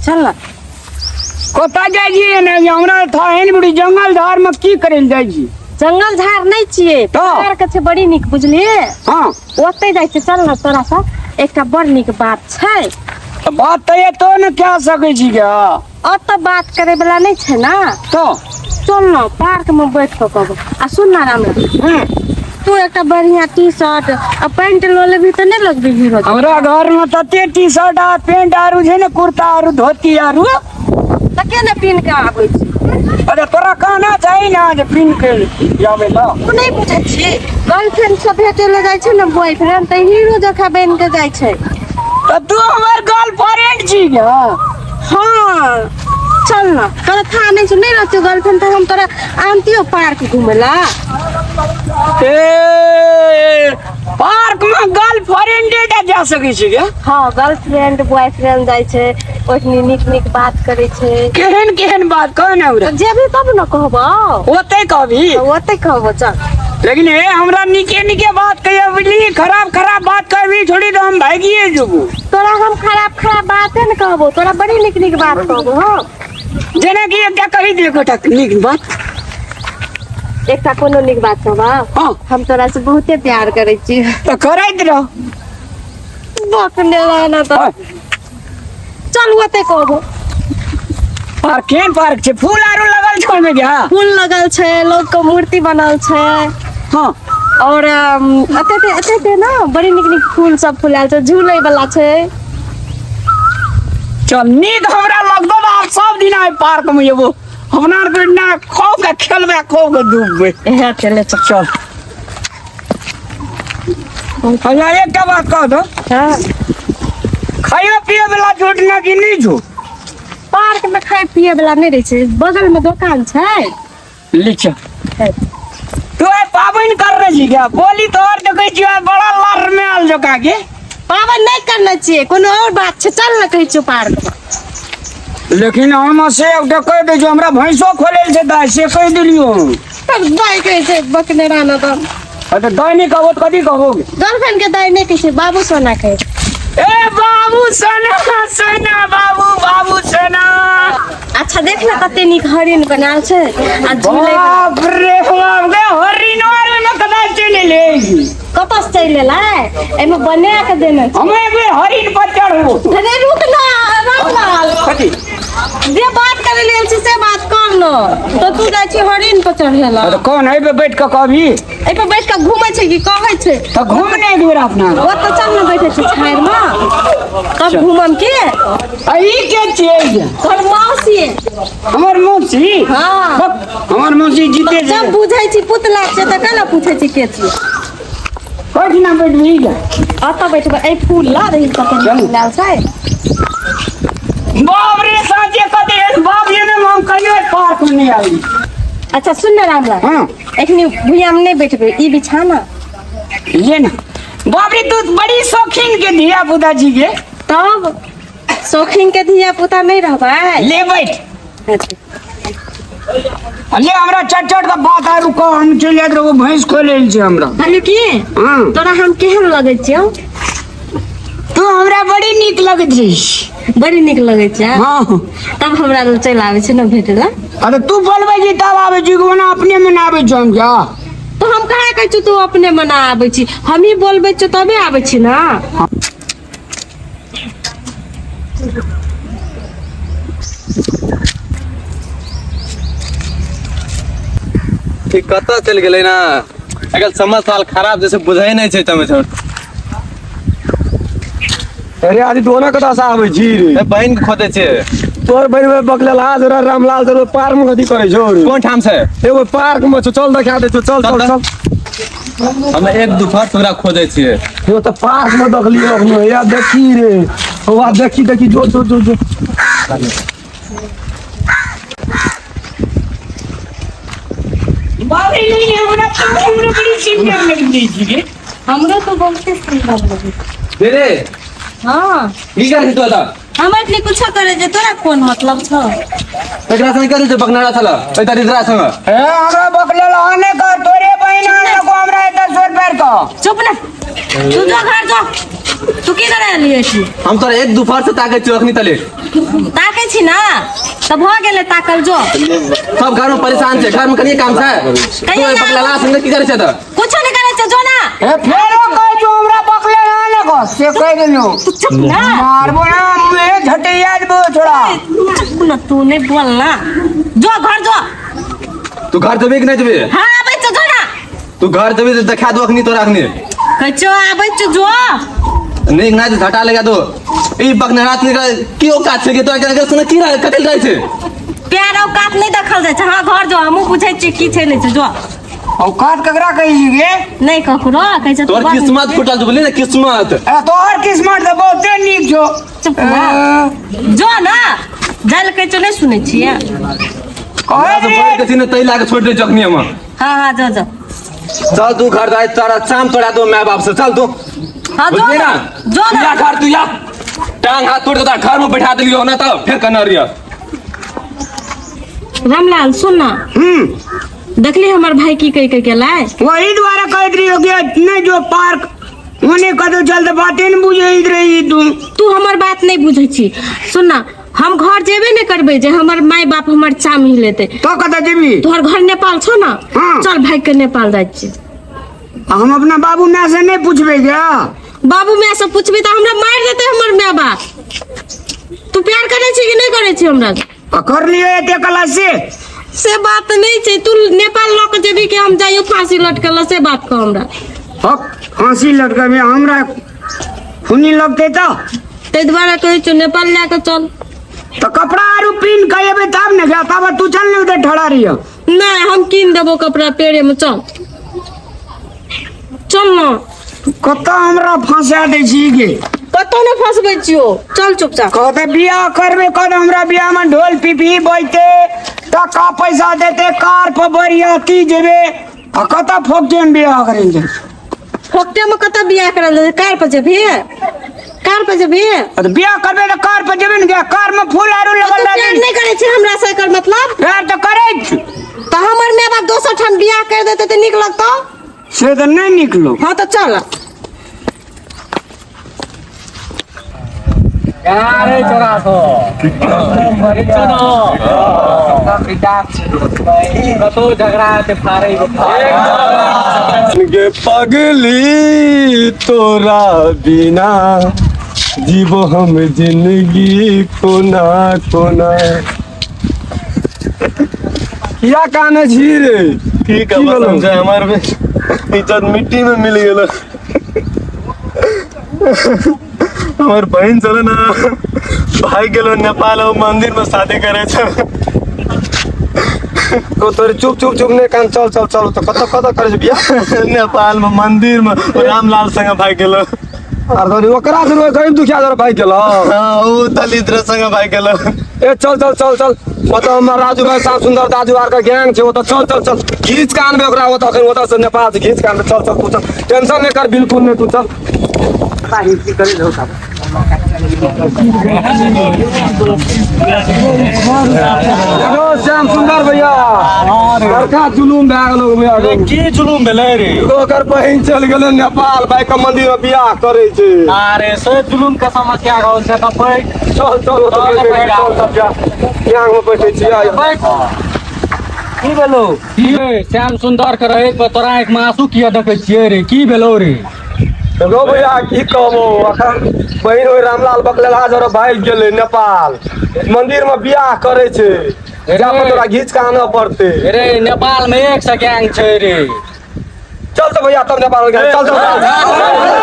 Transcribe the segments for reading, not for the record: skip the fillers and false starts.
चल ना कोता जाय जी ने हमरा था एन बड़ी जंगल झाड़ में की करल जाय जी जंगल झाड़ नहीं छिए तो? पार्क छे बड़ी निक बुझलिए। हां ओते जाय छे चल ना तोरा सा एकटा बड़ निक बात छे। बात तो ये तो न क्या सके छी क्या ओत बात करे वाला नहीं छे ना तो चल ना पार्क में बैठ के कहबो। आ सुन ना रामला तू एकटा बढ़िया टी शर्ट आ पैंट लो लेबी त नहीं लगबी हीरो। हमरा घर में तते टी शर्ट आ पैंट आरु छै ने कुर्ता आरु धोती आरु त केना पिन के आबै छी। अरे तोरा कहना चाहिए ना जे पिन के जावे ला तू नहीं बुझै छी गर्लफ्रेंड सब भेटे ले जाय छे ना बॉयफ्रेंड त हीरो जखा बन के जाय छे। तो तू हमर गर्लफ्रेंड छी क्या हाँ चल ना तोरा था नहीं रहती गर्लफ्रेंड तो हम तोरा आनतियो पार्क घूमेला। ए पार्क में गर्लफ्रेंड डेटा जा सके छी क्या हाँ गर्लफ्रेंड बॉयफ्रेंड जाय छे ओतनी निक निक बात करे छे। केहन केहन बात कहन औरा जेबी तब न कहबो ओते कहबी ओते कहबो चल। लेकिन ए हमरा निके निके बात कहिए बुझली खराब खराब बात कहबी थोड़ी तो हम भागिए जबू। तोरा हम खराब बातें न कहबो तोरा बड़ी निक निक बात कहबो। हाँ जेना कि एकटा कहि दे गोटा निक बात एकटा कोनो निक बात कहबा। हाँ हम तोरा से बहुते प्यार करे छी। तो करैत रह बकने रहना तो चल ओते कहबो। पार्क केहन पार्क छे फूल आरो लगल छै में क्या फूल लगल छे लोग के मूर्ति बनल छे। हाँ और अते ना बड़ी निक निक फूल सब फुलाल छे झूले वाला छे। चल नीक हमरा लगबो आप सब दिन आए पार्क में एबो हमरा के ना खो के खेलबे खो के डूबबे एहे चले चल। चल हमरा एकटा बात कह दो हाँ खाइयो पिए वाला छूट ना कि नहीं छूट पार्क में खाए पिए वाला नहीं रहे छे बगल में दुकान छे। लीचा तू ए पाबन कर रही छी क्या बोली तो और देखै छी बड़ा लर में आल जो का के पावन नहीं करना चाहिए कोनो और बात छे चल न कहि छो पार्क में। लेकिन हम से एकटा कह दे जो हमरा भैंसो खोलेल छे दाई से कह दिलियो तब दाई कहे छे बकने रहना तो अरे दाई नहीं कहबो तो कथी कहबोगे गर्लफ्रेंड के दाई नहीं कहे छे बाबू सोना कहे। ए बाबू सोना सोना बाबू बाबू सोना अच्छा देख ना कते निक हरिण बनाल छे आ झूले बाप रे बाप गे हरिन और में कदा चले लेगी कतस चले ला एमे बने के देने छे। हमें भी हरिन पर चढ़ो अरे रुक ना रामलाल कथी जे बात करे लेल छे से बात कर न तो तू जाय छी हरिण पर चढ़ेला। अरे कौन है पे बैठ के कभी ए पे बैठ के घूमे छे कि कहै छे तो घूमने दूर अपना वो तो चल न बैठे छे छायर में तब घूमम के आई के चीज तोर मौसी हमर मौसी हाँ हमर मौसी जीते जब जे बुझै छी पुतला से त कला पूछै छी के छी कथी ना बैठ भी जा अत बैठबे ए फूल ला रही कते लाल छै। बाप रे साजे कते बाप ये ने हम कहियो पार्क में नहीं आई। अच्छा सुन ना रामलाल हां एखनी भुइया में नहीं बैठबे ई बिछाना ये ना बाप रे तू बड़ी शौकीन के धिया पुता जी के तब शौकीन के धिया पुता नहीं रहबे ले बैठ ले हमरा चट चट का बात आरु को हम चल जात रहो भैंस खोलेल छै हमरा कहलू की हां तोरा हम केहन लगै छियौ तू हमरा बड़ी नीक लगत रहिस बड़ी निक लगै छै। हां तब हमरा लग चल आवे छै न भेटेला अरे तू बोलबे जी तब आवे जी को ना अपने में ना आवे छ हम क्या तो हम कहे कहै छी तू अपने मना आबै छी हम ही बोलबै छ तबे आबै छी ना। कत चल गेलै ना अगर समझ साल खराब जैसे बुझाई नहीं छै तमे छोड़ अरे आदि दोनों कता से आबै छी रे बहन के खोदे छै तोर बड़ी में बकलेल हाथ रे रामलाल तो पार्क में कथी करे छौ रे कौन ठाम से एगो पार्क में छौ चल दिखा दे चल चल चल हम एक दुपहर तोरा खोदे छिए यो तो पार्क में देखलियो अपनो या देखी रे ओ देखी देखी जो जो जो जो बाप रे नहीं हमरा बड़ी सुंदर लग रही छी हमरो तो बहुते सुंदर लगे दे रे हां की कर तो था हम इतनी कुछ करे जे तोरा कोन मतलब छ एकरा संग करे जे बकनाड़ा थला ए तारी इधर संग ए हमरा बकलेल आने का तोरे बहिना को हमरा 10 रुपया का चुप ना तू जो घर जा तू की करे लिए छी हम तोरा एक दोपहर से ताके छी अखनी तले ताकै छी ना तब हो गेले ताकल जो सब घर में परेशान छे घर में कनी काम छे तू कहिया ना- बकला ला संग की करे छे त कुछ नहीं करे छ जो ना ए फेरो कह जो हमरा बकले ना लगो से कह देलो तू चुप ना मारबो ना मुझे झटे याद बो छोड़ा ना तू नहीं बोल ना जो घर जो तू घर जबे कि नहीं जबे हां आबै छ जो ना तू घर जबे तो दिखा दो अखनी तोरा अखनी कचो आबै छ जो नहीं ना तो झटा लगा दो ई बकना रात निकल की औकात छे के तो अगर सुन की कतल जाय छे प्यार औकात नहीं देखल जाय छ हां घर जो हमहु पूछै छी की छै नहीं छ जो औकात ककरा कही गे नहीं ककरो कहै छ तोर किस्मत फुटल बोले ना किस्मत ए तोहर किस्मत तो बहुते नीक छो चुप ना जो ना जल के छ नहीं सुनै छियै कहे तो रे बोल के ने तई लाके छोड़ दे जखनी हम हां हां जो जो चल तू घर जाए तारा शाम तोड़ा दो मैं बाप से चल तू हां जो बुझली ना जो तू या ना घर तू या टांग हाथ तोड़ के तारा घर में बैठा दिलियो ना तो फिर कना रिया रामलाल सुन ना देखली हमर भाई की कह के लाए वही द्वारा कहत रही हो गया नहीं जो पार्क उन्हें कदो चलते बातें न बुझे रही तू हमर बात नहीं बुझै छी सुन ना हम घर जेबे नहीं करबे जे हमर माय बाप हमर चाम ही लेते तो कता जेबी तोहर घर नेपाल छो ना हाँ। चल भाई के नेपाल जाय छी हम अपना बाबू माँ से नहीं पूछबे क्या बाबू माय से पूछबी त हमरा मार देते हमर माय बाप तू प्यार करे छी कि नहीं करे छी हमरा कर लियो एते कला से बात नहीं छै तू नेपाल लक जेबी के हम जाइयो फांसी लटकल से बात कह हमरा हक फांसी लटका में हमरा खूनी लगते तो ते द्वारा कहै छ नेपाल लेके चल तो कपड़ा आरु पिन कहेबे तब न गया तब तू चल नहीं उधर ठड़ा रही नहीं हम कीन देबो कपड़ा पेड़े में चल चल ना कत हमरा फंसा दे छी गे कतौ ने फंसबै छियो चल चुपचाप कहते बियाह करबे कद हमरा बियाह में ढोल पिपी बजते टका पैसा देते कार पर बरियाती जेबे आ कत फोकते में बियाह करेंगे फोकटे में कत बियाह करल कार पर जेबी कार पर जेबी तो बियाह करबे तो कार पर जेबे न गया कार में फूल आरु लगल प्यार रही नहीं करे छी हमरा से एकर मतलब प्यार तो करे छी। तो हमर माय बाप दोसर ठाम बियाह कर देते त निक लगतो से तो नहीं निकलो हां तो चल अरे चोरा तो कतो झगड़ा ते फारे गे पगली तोरा बिना जीवो हम जिंदगी कोना कोना क्या काने छी रे ठीक है बस समझे हमारे में इज्जत मिट्टी में मिल गेल हमार बहन चले ना भाई गेलो नेपाल और मंदिर में शादी करे छे तो तोरे चुप चुप चुप ने कान चल चल चल तो कत कत करे छी बिया नेपाल में मंदिर में रामलाल संग भाई गेलो अरे तोरी ओकरा से गरीब दुखिया जरा भाई गेलो हाँ वो दलित संग भाई गेलो ए चल चल चल चल मतलब हमार राजू भाई साहब सुंदर दाजू आर का गैंग छे वो तो चल चल चल खींच कान में ओकरा वो तो अखन वो तो से नेपाल से खींच कान में चल चल तू चल टेंशन नहीं कर बिल्कुल नहीं तू चल देखो श्याम सुंदर भैया बड़का जुलूम भए गेलो भैया की जुलूम भेलै रे ओकर बहिन चल गेलै नेपाल भाई के मंदिर में बियाह करे छै अरे से जुलूम के समस्या हो से तो बैठ चल चल वो तो चल सब जा यहाँ में बैठे छी आ की भेलो श्याम सुंदर के रहे पर तोरा एक मासू किया देखे छियै रे की भेलो रे देखो भैया की कहबो अखन बहिन ओइ रामलाल बकलेला जरा भाग गेलै नेपाल मंदिर में बियाह करे छै जा पर तोरा घीच के आना पड़ते रे नेपाल में एक से गैंग छै रे चल तो भैया तब नेपाल गए चल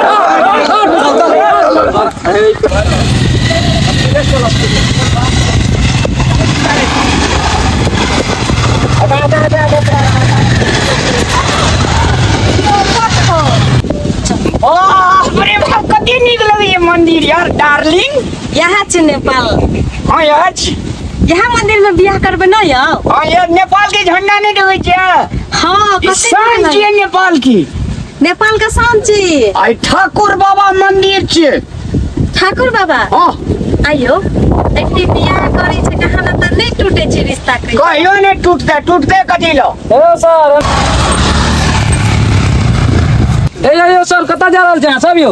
अरे बाप कते नीक लगे ये मंदिर यार डार्लिंग यहाँ छै नेपाल हाँ यार छी। यहाँ मंदिर में बियाह करबे न यौ हाँ यार नेपाल के झंडा नहीं देवे छै हाँ ई शान छियै नेपाल की नेपाल का शान छी आई ठाकुर बाबा मंदिर छै ठाकुर बाबा हाँ आइयो एकटी बियाह करे छै कहाँ न त नहीं टूटे छै रिश्ता के कहियो नहीं टूटते कथी लो ए सर ए यो सर कतऽ जा रहल छै सब यो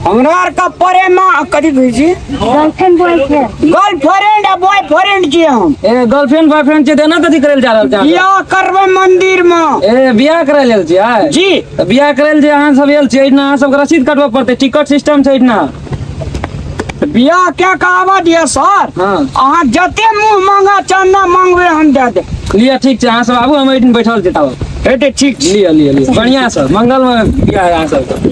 हमरा का प्रेम कथी कहै छी गर्लफ्रेंड बॉयफ्रेंड गर्लफ्रेंड आ बॉयफ्रेंड छी हम ए गर्लफ्रेंड बॉयफ्रेंड छै देना कथी करैल जा रहल छै बियाह करबै मंदिर में ए बियाह करे लेल छियै जी तऽ बियाह करे लेल जे अहाँ सब आयल छियै एहिना अहाँ सबके रसीद कटबऽ पड़तै टिकट सिस्टम छै एहिना बियाह क्या कहबा दिया सर हाँ। अहाँ जते मुंह मांगा चंदा मांगबे हम दे दे लिअ ठीक छै अहाँ सब आबू हम एहिठिन बैठल छी तब हेते ठीक छै लिअ लिअ लिअ बढ़िआँ से मंगलमय बियाह है अहाँ सबके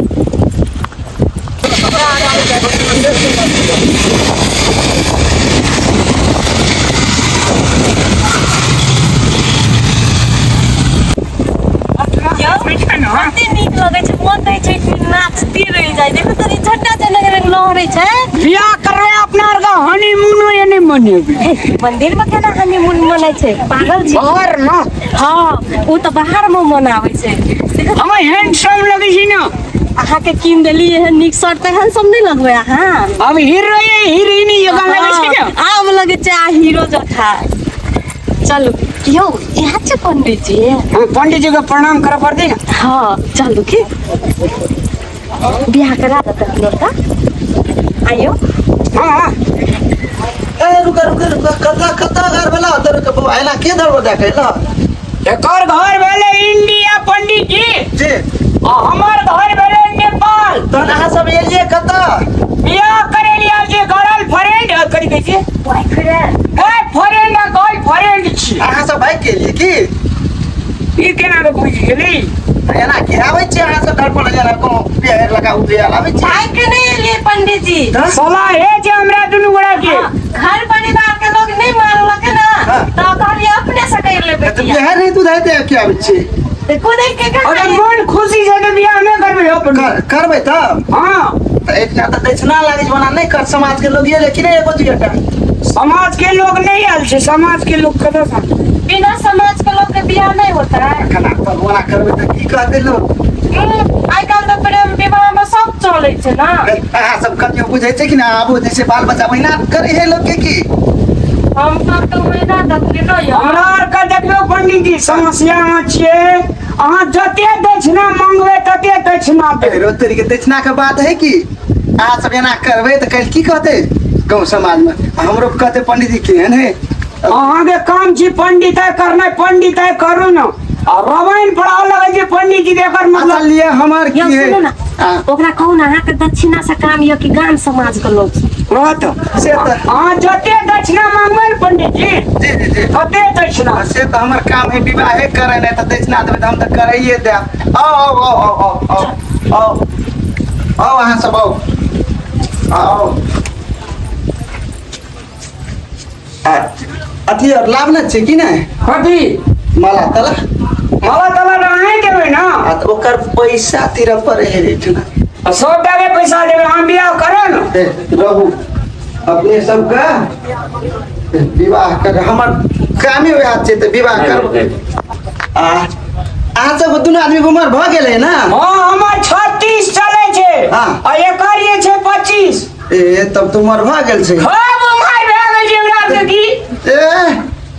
कते नीक लगै छै मन दै छै कि नाचती रहि जाइ देखो तनी झट्टा चले लहरै छै बियाह करबै अपना आर का हनीमून या नहीं मनेबे मंदिर में केना हनीमून मनाइ छै पागल छी बाहर ना हाँ वो तो बाहर में मनाबै छै देखो हम हैंडसम लगे छी ना अहाँ के कीन देली एहन नीक शर्ट त हैंडसम नहीं लगबै अहाँ अब हीरो हीरोइन जगह लगे छी ना आब लगे छै आ हीरो जखा चलू यौ यहाँ छै पंडित जी हम पंडित जी को प्रणाम करे पड़ते ना हाँ चलू की बियाह करा देता लड़का आइयो हाँ हाँ ए रुका रुका रुका कता घर वाला तर के आइला के दर देखे ल एकर घर भेले इंडिया पंडित जी जी आ हमर घर भेले नेपाल तहन अहाँ सब एलिए कता बियाह करे लिया जे गर्लफ्रेंड करी कहै छी बॉयफ्रेंड फ्रेंड आ गर्लफ्रेंड छी अहाँ सब भाग के लिए की ई केना रे बुझ गेली एना के आबै छी अहाँ सब घर पर जना को पेड़ लगा उठे आबै छी भाई के नहीं लिए पंडित जी सलाह हे जे हमरा दुनु गोड़ा के घर परिवार के लोग नहीं मानलक ना हाँ। तो कहलिए अपने से कर ले तो बेटिया बिहार नहीं तू धाते के आबै छी देखो देख के अगर कहा मन खुशी से तो बियाह नहीं करबे अपन करबै तब हां त इतना त दक्षिणा लागे बना नहीं कर समाज के लोग ये लेकिन एगो जिगटा समाज के लोग नहीं आल छे समाज के लोग कदा सा बिना समाज के लोग के बियाह नहीं होता है खाना पर बना करबै त की कहते लोग आई काल तो प्रेम विवाह में सब चले छे ना अहाँ सब कतियो बुझै छै कि ना आबू जैसे बाल बच्चा महिना करे है लोग के की हम सब तो महीना तक के नहीं हमरा आर का देखियो पंडित जी समस्या में छिए अहाँ जते दक्षिणा मांगबे तते दक्षिणा दे रोज तरीके दक्षिणा के बात है कि अहाँ सब एना करबै त कल की कहते गाँव समाज में हमरो कहते पंडित जी केहन है अहाँ के काम छी पंडित है करना पंडित है करू न और रामायण पढ़ाओ लगे जे पंडित जी देकर मतलब मतलब लिए हमार यो की सुनो ना है ओकरा कहू ना अहाँ के दक्षिणा से काम यो कि गाम समाज के लोग से बात से त अहाँ जते दक्षिणा मांगबे न पंडित जी जी जी जी तते दक्षिणा से तो हमार काम है विवाह करे नहीं तो दक्षिणा देबै त हम त करैये दे आओ आओ आओ आओ आओ आओ आओ अहाँ सब आओ आओ अथी और लाभ न छै कि नहीं कथी मला तला मला तला नहीं देबे ना आ त ओकर पैसा तिर परे है रे ठना 100 टका पैसा देबे हम बियाह करे न रहू अपने सबका विवाह कर हमर कामे वएह छै त विवाह कर अहाँ सब दुनू आदमी उमर भ गेलै ना हां हमर 36 चले छै हाँ। आ एकर ये छै 25 ए तब तो उमर भ गेल छै खूब उमर भए गेल छै हमरा के की ए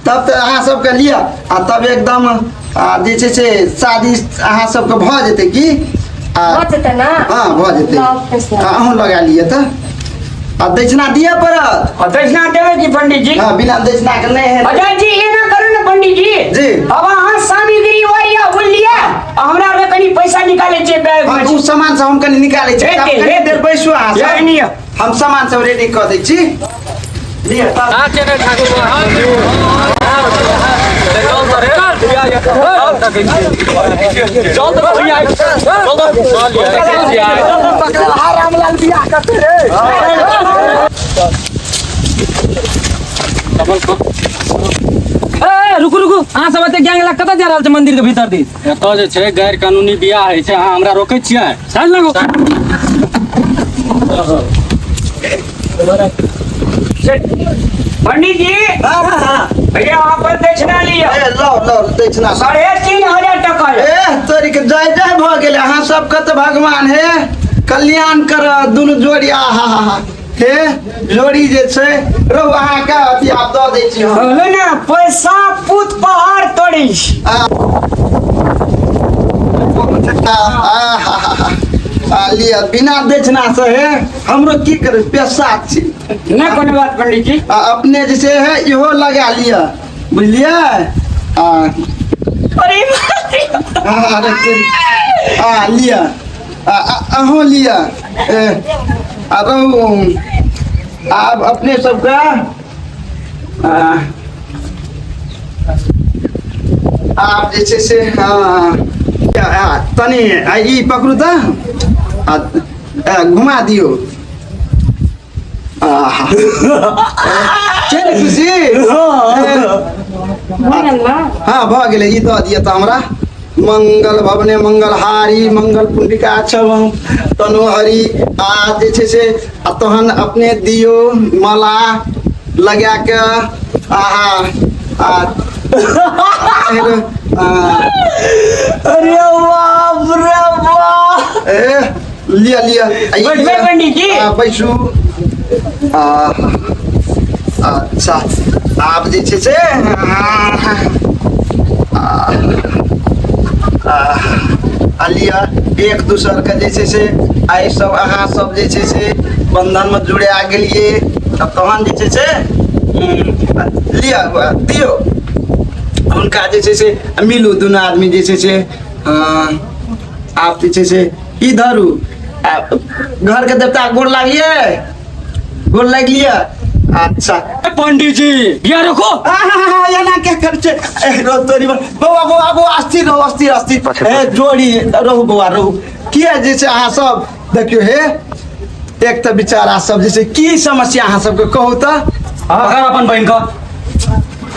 तब तो अहाँ सबके लिअ आ तब एकदम जे छै से शादी अहाँ सबके भ जेतै की बचते ना हाँ भ जेतै लव फैसला। अहूँ लगा लिअ त आ दक्षिणा दिअ पड़त और दक्षिणा देबे की पंडित जी हाँ बिना दक्षिणा के नहीं है अजय जी ये ना करू ना पंडित जी जी। अब अहाँ सामग्री वरिया बोल लिया हमरा रे कनी पैसा निकाले छै बैग हम में उ सामान सब हम कनी निकालै छी हे तब दे, कनी हे देर दे। बैसू अहाँ ये सब लिअ। हम सामान सब रेडी कऽ दै छी लिअ तब आके ने ठाकुर रामलाल बियाह करते रे रुकू रुकू अहाँ सब एते गैंग लग कतऽ जा रहल छै मंदिर के भीतर दिस एतऽ जे छै गैर कानूनी बियाह होइ छै अहाँ हमरा रोकै छियै साइड लगो पंडित जी भैया अपन दक्षिणा लिया ए लो लो दक्षिणा 3,500 टका है। ए तोरी के जय जय भ गेलै अहाँ सबके तऽ भगवान हे कल्याण कर दुनू जोड़ी आहा हा हा हे जोड़ी जे छै रौ अहाँ के अथी आप दऽ दै छी हम कहलो ना पैसा पूत पहाड़ तोड़ी छी। लिया बिना बेचना से है हमरो की करे पैसा छी ना कोनो बात पंडित जी। अपने जैसे है इहो लगा लिया बुझलिए अरे लिया अहो लिया अब अपने सबका आप जैसे से तनी ई पकड़ू तो घुमा दियो चल खुशी हाँ भ गेलै ई दऽ दिया तऽ हमरा मंगल भवने मंगल हारी मंगल पुंडिका छवम तनोहरी जे छै से तहन अपने दियो माला लगा के अरे बाप रे बाप। लिया लिया बैठबे पंडित जी। बैसू अच्छा आप जे छै से लिया एक दूसर के जे छै से आइ सब अहाँ सब जे छै से बंधन में जुड़े आ गेलिए तहन जे छै से लिया दियो हुनका जे छै से मिलू दुनू आदमी जे छै से आप जे छै से ई धरू घर के देवता गोड़ लागिए गोड़ लाग लिया अच्छा पंडित जी बिया रखो एना क्या कर छे तोरी बौआ बौआ बौआ अस्थिर रहो अस्थिर ए जोड़ी रहू बौआ रहू किया जे छै अहाँ सब देखियो हे एक तो बेचारा सब जे छै की समस्या अहाँ सबके कहू तऽ अगर अपन बहन का ए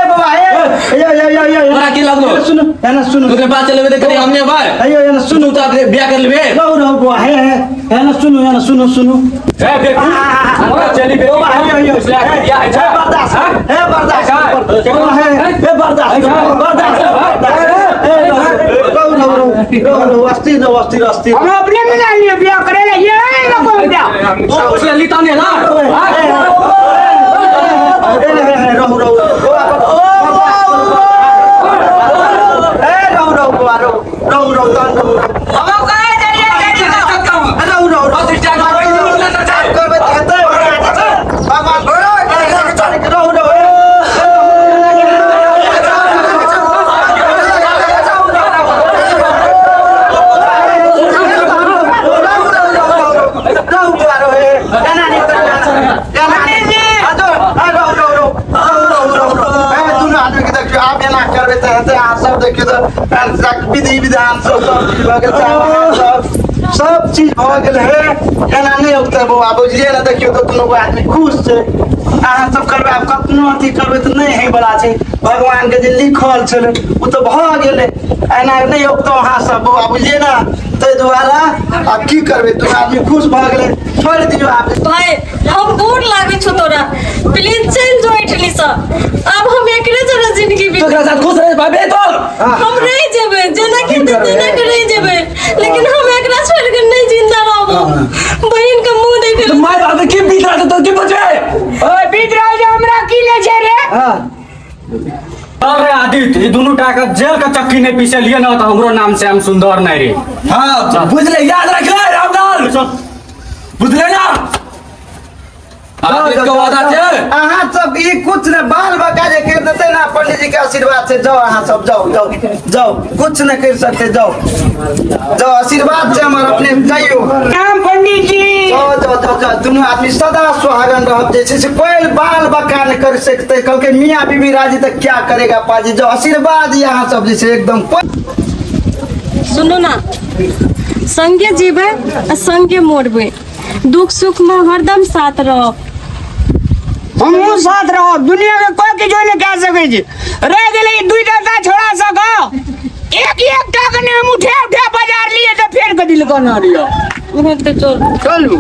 बाबा ए तोरा की लगलो सुनो एना सुनो तोरे बात चलेबे दे करी हमने भाई अयो एना सुनो सुनु त बिया कर लेबे रहू बौआ हे एना सुनो ए बेकू हमरा चली बे बौआ अयो बिया है छा बर्दाश्त हे बर्दाश्त हे बर्दाश्त रहू अस्थिर हम अपने में जान लिए बिया करे ले ये ना को बिया ओ पूछ ली ताने ना विधि विधान सब चीज भ गेल है एना नहीं होते बौआ बुझलिए ना देखियो तो दुनू आदमी खुश छै अहाँ सब करबै आब कतनो अथी करबै तऽ नहीं है बला छै भगवान के जे लिखल छलै ओ तऽ भ गेलै एना नहीं होतो अहाँ सब बौआ बुझलिए ना ताहि दुआरे आब की करबै दुनू आदमी खुश भ गेलै छोड़ दियो आप भाई हम गोर लागे छो तोरा प्लीज चल जो इटली से अब हम एकरे जरा जिंदगी भी तोरा साथ खुश रहे भाबे तो हम रह जेबे जना के तना के रह जेबे लेकिन हम एकरा छोड़ के नहीं जिंदा रहबो बहन के मुंह देखे तो माय बाप के बीत रहा तो के बचे ओए बीत रहा जो हमरा की ले छे रे। अरे आदित्य ये दोनों टाका जेल का चक्की नहीं पीछे लिए ना तो हमरो नाम श्याम सुंदर नहीं रे हां बुझले याद रख ले रामलाल बुझले ना आदित्य को वादा छे अहाँ सब ई कुछ न बाल बका जे कर देते ना पंडित जी के आशीर्वाद से जाओ अहाँ सब जाओ कुछ न कर सकते जाओ आशीर्वाद से हमार अपने जाइयो नाम पंडित जी। जाओ दोनों आदमी सदा सुहागन रह जैसे से कोई बाल बका न कर सकते कल के मियाँ बीबी राजी तक क्या करेगा पाजी जो आशीर्वाद यहाँ सब जैसे एकदम सुनो ना संगे जीवे आ संगे मोरबे दुख सुख में हरदम साथ रहो हमहू साथ रहो दुनिया में कोई के जोने कह सके छी रह गेले दुई टका छोड़ा सको एक टका ने हम उठे बाजार लिए तो फेर के दिल करना रियो तो चल चलू।